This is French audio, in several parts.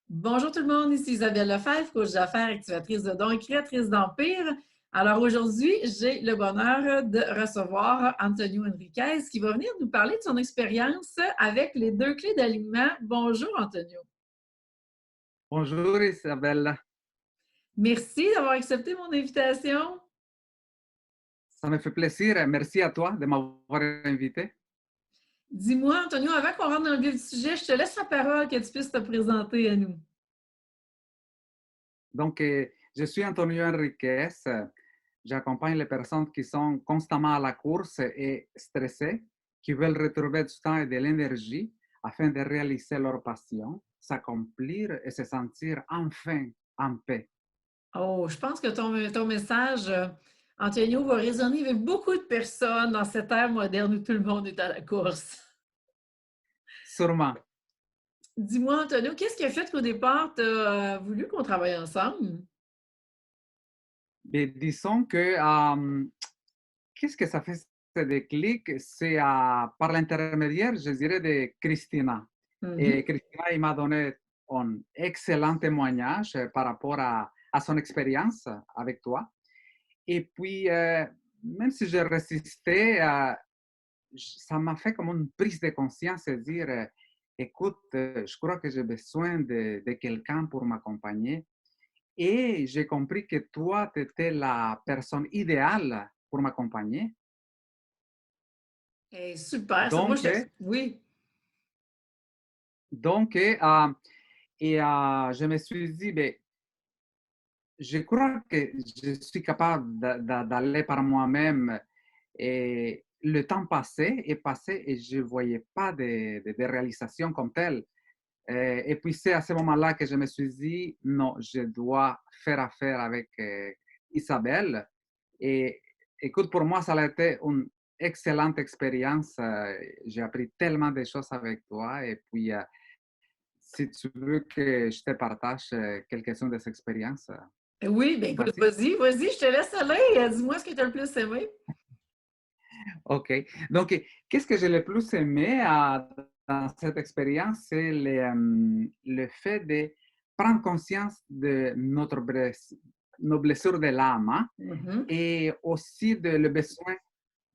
Bonjour tout le monde, ici Isabelle Lefebvre, coach d'affaires, activatrice de dons et créatrice d'empire. Alors aujourd'hui, j'ai le bonheur de recevoir Antonio Enriquez qui va venir nous parler de son expérience avec les 2 clés d'alignement. Bonjour Antonio. Bonjour Isabelle, Merci d'avoir accepté mon invitation. ça me fait plaisir. Merci à toi de m'avoir invité. Dis-moi Antonio, avant qu'on rentre dans le vif du sujet, je te laisse la parole que tu puisses te présenter à nous. Donc, je suis Antonio Enriquez. J'accompagne les personnes qui sont constamment à la course et stressées, qui veulent retrouver du temps et de l'énergie afin de réaliser leur passion, s'accomplir et se sentir enfin en paix. Oh, je pense que ton message, Antonio, va résonner avec beaucoup de personnes dans cette ère moderne où tout le monde est à la course. Sûrement. Dis-moi, Antonio, qu'est-ce qui a fait qu'au départ, tu as voulu qu'on travaille ensemble? Mais disons que, qu'est-ce que ça fait ce déclic? C'est par l'intermédiaire, je dirais, de Christina. Mhm. Et Christina, il m'a donné un excellent témoignage par rapport à son expérience avec toi. Et puis, même si je résistais, ça m'a fait comme une prise de conscience et dire, écoute, je crois que j'ai besoin de quelqu'un pour m'accompagner. Et j'ai compris que toi, tu étais la personne idéale pour m'accompagner. Super, ça, moi, Donc, oui. donc je me suis dit, ben, je crois que je suis capable d'aller par moi-même. Et le temps passait et passait et je ne voyais pas de réalisation comme telle. Et puis c'est à ce moment-là que je me suis dit, non, je dois faire affaire avec Isabelle. Et écoute, pour moi, ça a été une excellente expérience. J'ai appris tellement de choses avec toi. Et puis, si tu veux que je te partage quelques-unes des expériences, Oui, bien écoute, vas-y. vas-y, je te laisse aller. Dis-moi ce que tu as le plus aimé. OK. Donc, qu'est-ce que j'ai le plus aimé dans cette expérience? C'est le fait de prendre conscience de nos blessures de l'âme, hein, Mhm. et aussi de le besoin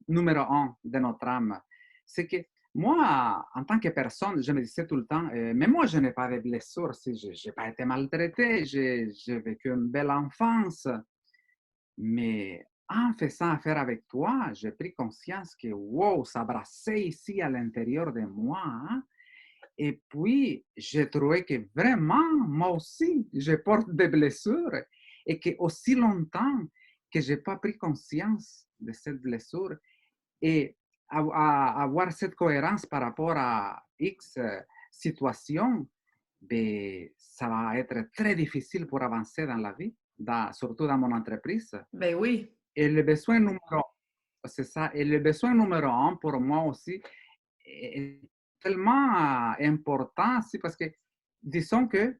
numéro un de notre âme. C'est que moi, en tant que personne, je me disais tout le temps, mais moi, je n'ai pas de blessures, si je n'ai pas été maltraité, j'ai vécu une belle enfance. Mais en faisant affaire avec toi, j'ai pris conscience que, wow, ça brassait ici à l'intérieur de moi, hein. Et puis, j'ai trouvé que vraiment, moi aussi, je porte des blessures et que aussi longtemps que je n'ai pas pris conscience de cette blessure et avoir cette cohérence par rapport à X situation, ben, ça va être très difficile pour avancer dans la vie, surtout dans mon entreprise. Ben oui. Et le besoin numéro C'est ça. Et le besoin numéro un pour moi aussi est tellement important, c'est parce que disons que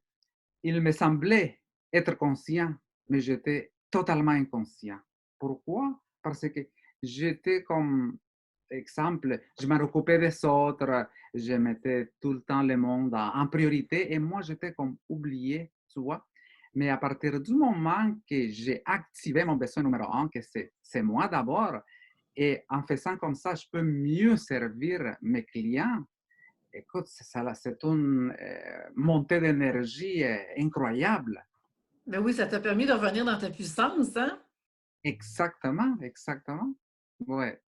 il me semblait être conscient, mais j'étais totalement inconscient. Pourquoi? Parce que j'étais comme exemple, je me recoupais des autres, je mettais tout le temps le monde en priorité et moi j'étais comme oublié, tu vois. Mais à partir du moment que j'ai activé mon besoin numéro un, que c'est moi d'abord, et en faisant comme ça, je peux mieux servir mes clients. Écoute, c'est une montée d'énergie incroyable. Ben oui, ça t'a permis de revenir dans ta puissance, hein? Exactement, exactement. Ouais,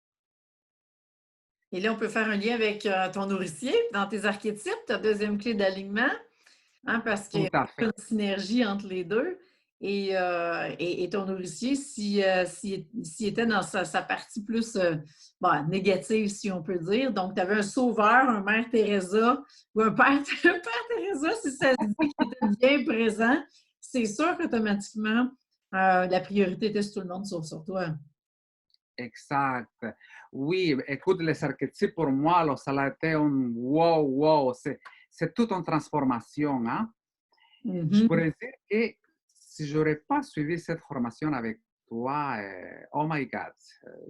Et là, on peut faire un lien avec ton nourricier dans tes archétypes, ta deuxième clé d'alignement. Hein, parce qu'il y tout à a fait. une synergie entre les deux. Et ton nourricier, s'il était dans sa partie plus négative, si on peut dire, donc tu avais un sauveur, un mère Teresa ou un père, un père Teresa, si ça se dit, qui était bien présent, c'est sûr qu'automatiquement, la priorité était sur tout le monde, sauf sur toi. Exact. Oui, écoute, les archétypes pour moi, ça a été un wow, wow. C'est toute une transformation, hein. Je Mhm. pourrais dire que si je n'aurais pas suivi cette formation avec toi, oh my God,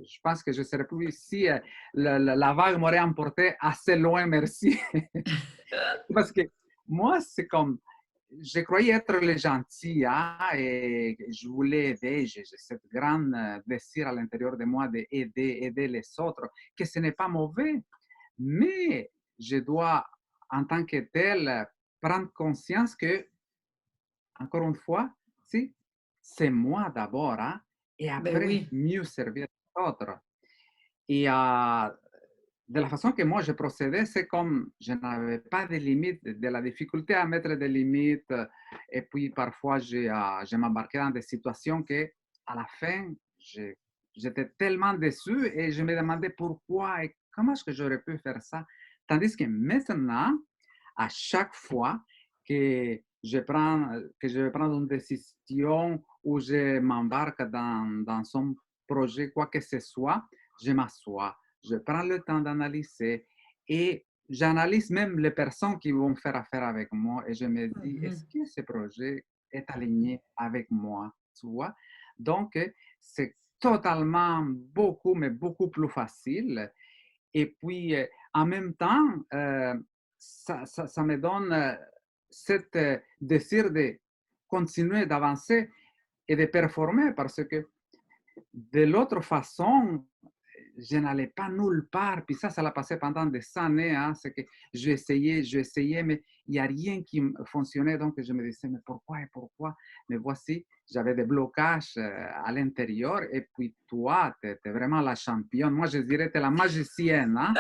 je pense que je ne serais plus ici. La vague m'aurait emporté assez loin, merci. Parce que moi, c'est comme, je croyais être le gentil, hein, et je voulais aider. J'ai cette grande désir à l'intérieur de moi d'aider, aider les autres, que ce n'est pas mauvais, mais je dois, en tant que tel, prendre conscience que, encore une fois, si, c'est moi d'abord, hein, et Ben après, oui. mieux servir les autres. Et de la façon que moi je procédais, c'est comme je n'avais pas de limites, de la difficulté à mettre des limites. Et puis parfois, je m'embarquais dans des situations que, à la fin, j'étais tellement déçu et je me demandais pourquoi et comment est-ce que j'aurais pu faire ça. Tandis que maintenant, à chaque fois que je vais prendre une décision ou je m'embarque dans un projet, quoi que ce soit, je m'assois, je prends le temps d'analyser et j'analyse même les personnes qui vont faire affaire avec moi et je me dis, est-ce Mhm. que ce projet est aligné avec moi, tu vois? Donc, c'est totalement beaucoup, mais beaucoup plus facile. Et puis, en même temps, ça me donne cette désir de continuer d'avancer et de performer parce que de l'autre façon, je n'allais pas nulle part. Puis ça l'a passé pendant des années. Hein. C'est que j'ai essayé, mais il n'y a rien qui fonctionnait. Donc, je me disais, mais pourquoi et pourquoi? Mais voici, j'avais des blocages à l'intérieur. Et puis, toi, tu es vraiment la championne. Moi, je dirais, tu es la magicienne, hein,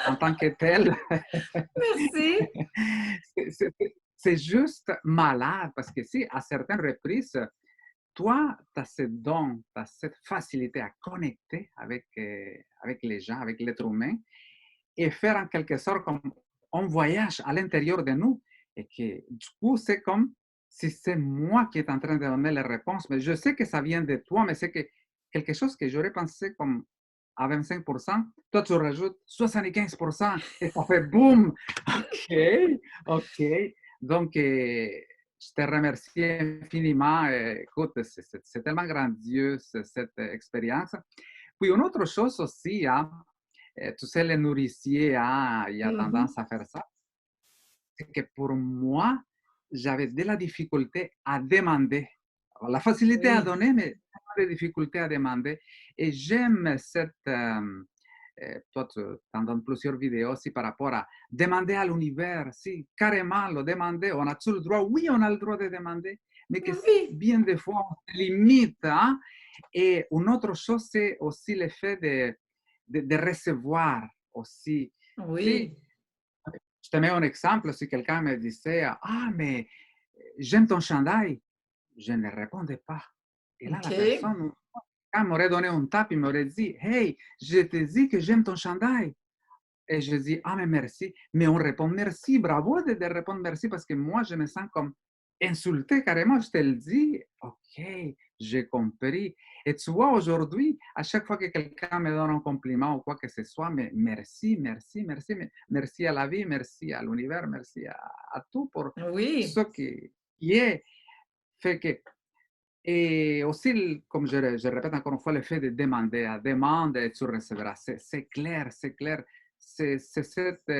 en tant que telle. Merci. C'est juste malade parce que si, à certaines reprises, toi, tu as ce don, tu as cette facilité à connecter avec les gens, avec l'être humain, et faire en quelque sorte comme un voyage à l'intérieur de nous. Et que du coup, c'est comme si c'est moi qui est en train de donner les réponses. Mais je sais que ça vient de toi, mais c'est que quelque chose que j'aurais pensé comme à 25%, toi tu rajoutes 75% et ça fait boum! OK, OK. Donc, je te remercie infiniment. Écoute, c'est tellement grandiose cette expérience. Puis une autre chose aussi, hein, tu sais, les nourriciers, hein, il y a Mhm. tendance à faire ça, c'est que pour moi, j'avais de la difficulté à demander. La facilité à Oui. donner, mais de la difficulté à demander. Et j'aime cette... toi, tu en donnes plusieurs vidéos aussi par rapport à demander à l'univers. Si, carrément, le demander. On a-tu le droit? Oui, on a le droit de demander. Mais que Oui. bien des fois, on se limite. Hein? Et une autre chose, c'est aussi le fait de recevoir aussi. Si, Oui. je te mets un exemple, si quelqu'un me disait, ah, mais j'aime ton chandail, je ne répondais pas. Et là, la OK. personne, quand m'aurait donné un tape, il m'aurait dit, hey, je te dis que j'aime ton chandail. Et je dis, ah, mais merci. Mais on répond merci, bravo de répondre merci parce que moi, je me sens comme insulté carrément. Je te le dis, OK, j'ai compris. Et tu vois, aujourd'hui, à chaque fois que quelqu'un me donne un compliment ou quoi que ce soit, mais merci, merci, merci, merci à la vie, merci à l'univers, merci à tout pour Oui. ce qui est fait que. Et aussi, comme je répète encore une fois, le fait de demander, à demande et tu recevras, c'est clair, c'est clair. C'est cette,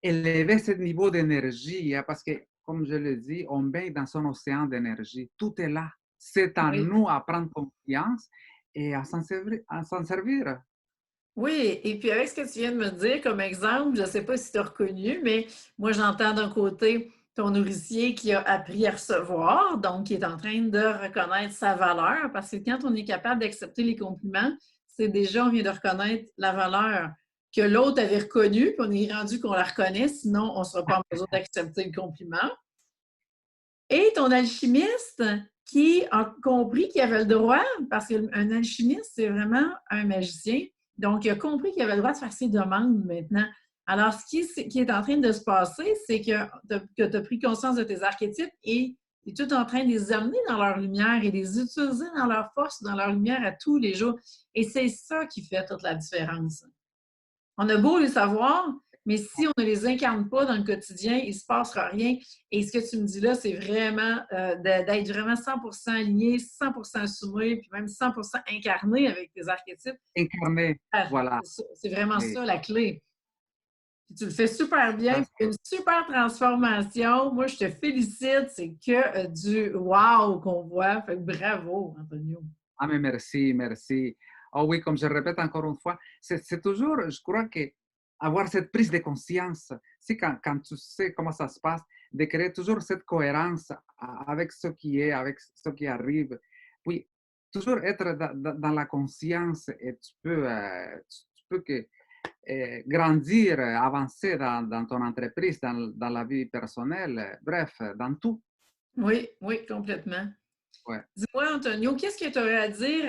élever ce niveau d'énergie, hein, parce que, comme je le dis, on baigne dans un océan d'énergie. Tout est là. C'est à Oui. nous à prendre confiance et à s'en servir, à s'en servir. Oui, et puis avec ce que tu viens de me dire comme exemple, je ne sais pas si tu as reconnu, mais moi j'entends d'un côté ton nourricier qui a appris à recevoir, donc qui est en train de reconnaître sa valeur, parce que quand on est capable d'accepter les compliments, c'est déjà, on vient de reconnaître la valeur que l'autre avait reconnue, puis on est rendu qu'on la reconnaît, sinon on ne sera pas en mesure d'accepter le compliment. Et ton alchimiste qui a compris qu'il avait le droit, parce qu'un alchimiste, c'est vraiment un magicien, donc il a compris qu'il avait le droit de faire ses demandes maintenant. Alors, qui est en train de se passer, c'est que tu as pris conscience de tes archétypes et tu es tout en train de les amener dans leur lumière et de les utiliser dans leur force, dans leur lumière à tous les jours. Et c'est ça qui fait toute la différence. On a beau les savoir, mais si on ne les incarne pas dans le quotidien, il ne se passera rien. Et ce que tu me dis là, c'est vraiment d'être vraiment 100% aligné, 100% assumé, puis même 100% incarné avec tes archétypes. Incarner, Ah, voilà. c'est vraiment Et ça la clé. Puis tu le fais super bien, puis une super transformation. Moi, je te félicite. C'est que du wow qu'on voit. Fait que bravo, Antonio. Ah, mais merci, merci. Oh oui, comme je répète encore une fois, c'est toujours, je crois que avoir cette prise de conscience, c'est quand tu sais comment ça se passe, de créer toujours cette cohérence avec ce qui est, avec ce qui arrive. Puis, toujours être dans la conscience et tu peux que, grandir, avancer dans ton entreprise, dans la vie personnelle, bref, dans tout. Oui, oui, complètement. Ouais. Dis-moi, Antonio, qu'est-ce que tu aurais à dire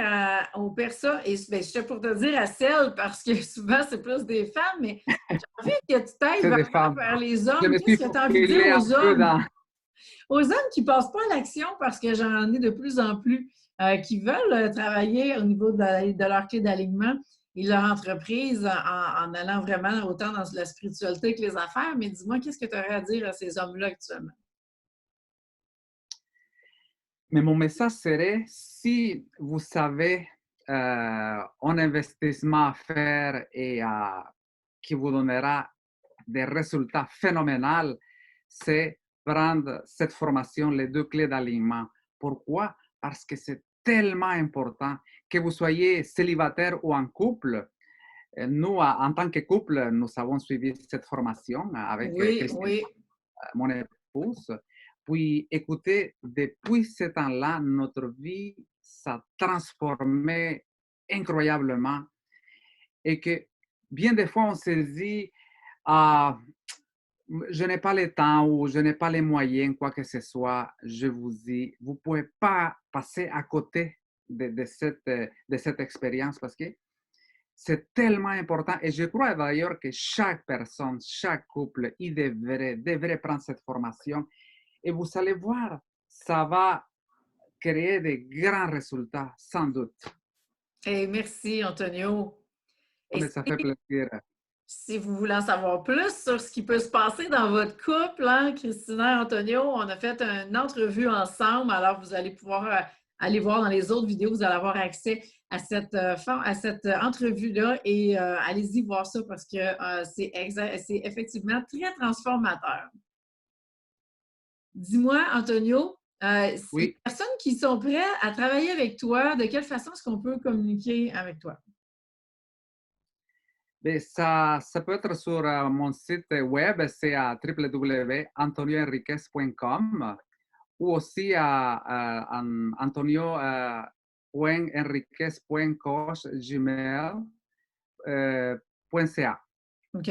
aux personnes? Et ben, je suis pour te dire à celles, parce que souvent, c'est plus des femmes, mais j'ai envie que tu t'ailles C'est des vraiment femmes. vers les Je hommes. me suis Qu'est-ce que tu as envie de dire faufilé un aux peu hommes? dans. Aux hommes qui ne passent pas à l'action, parce que j'en ai de plus en plus, qui veulent travailler au niveau de leur clé d'alignement et leur entreprise en allant vraiment autant dans la spiritualité que les affaires. Mais dis-moi, qu'est-ce que tu aurais à dire à ces hommes-là actuellement? Mais mon message serait, si vous savez un investissement à faire et qui vous donnera des résultats phénoménaux, c'est prendre cette formation, les deux clés d'alignement. Pourquoi? Parce que c'est tellement important que vous soyez célibataire ou en couple. Nous, en tant que couple, nous avons suivi cette formation avec Oui, Christine, oui. mon épouse. Puis, écoutez, depuis ce temps-là, notre vie s'est transformée incroyablement et que bien des fois, on se dit, ah, je n'ai pas le temps ou je n'ai pas les moyens, quoi que ce soit. Je vous dis, vous ne pouvez pas passer à côté de cette expérience parce que c'est tellement important. Et je crois d'ailleurs que chaque personne, chaque couple, il devrait prendre cette formation. Et vous allez voir, ça va créer de grands résultats, sans doute. Et merci, Antonio. Oh, Et mais ça fait plaisir. si vous voulez en savoir plus sur ce qui peut se passer dans votre couple, hein, Christina et Antonio, on a fait une entrevue ensemble. Alors, vous allez pouvoir aller voir dans les autres vidéos, vous allez avoir accès à cette entrevue-là et allez-y voir ça parce que c'est effectivement très transformateur. Dis-moi, Antonio, les Oui, personnes qui sont prêtes à travailler avec toi, de quelle façon est-ce qu'on peut communiquer avec toi? mais ça peut être sur mon site web, c'est à www.antonioenriquez.com ou aussi à antonio.enriquez.coach@gmail.ca. OK.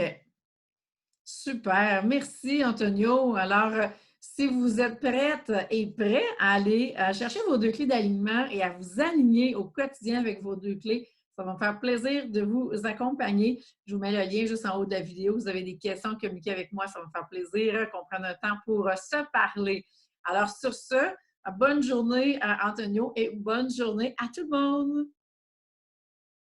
Super. Merci, Antonio. Alors, si vous êtes prête et prêt à aller chercher vos deux clés d'alignement et à vous aligner au quotidien avec vos deux clés, ça va me faire plaisir de vous accompagner. Je vous mets le lien juste en haut de la vidéo. Vous avez des questions, communiquez avec moi. Ça va me faire plaisir qu'on prenne un temps pour se parler. Alors, sur ce, bonne journée à Antonio et bonne journée à tout le monde.